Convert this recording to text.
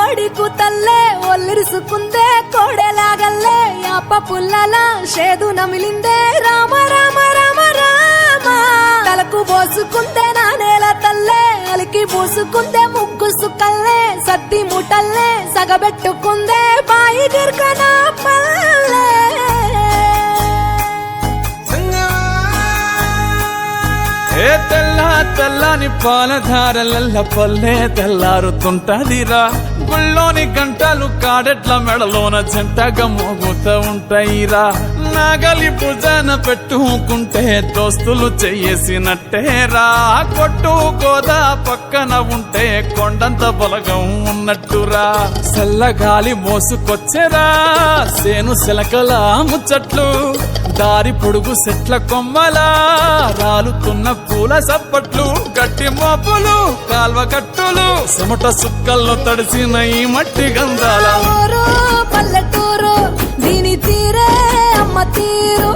కోడి కూతల్లే ఒల్లిరుసుకుందే కోడెలాగల్లే యాప పుల్లల షేదు నమిలిందే రామ రామ రామ రామ తలకు పోసుకుందే నా నేల తల్లే అలికి పూసుకుందే ముగ్గు సుక్కల్లే సద్ది ముటల్లే సగబెట్టుకుందే బాయి గిర్కన పల్లె ఏ తెల్ల తెల్లని పాలధారలల్ల పల్లె తెల్లారుతుంటదిరా గుళ్ళోని గంటలు కాడెట్ల మెడలోన జంటగా మోగుతూ ఉంటాయిరా నాగలి భుజాన పెట్టుకుంటే దోస్తులు చెయ్యేసినట్టేరా కొట్టు గోదా పక్కన ఉంటే కొండంత బలగం ఉన్నట్టురా చల్లగాలి మోసుకొచ్చెరా సేను శిలకల ముచ్చట్లు దారి పొడుగు చెట్ల కొమ్మలా రాలుతున్న పూల సప్పట్లు గట్టి మోపులు కాల్వ కట్టులు చెమట సుక్కల్లో తడిసిన ఈ మట్టి గంధాల పల్లెటూరు దీని తీరే అమ్మ తీరు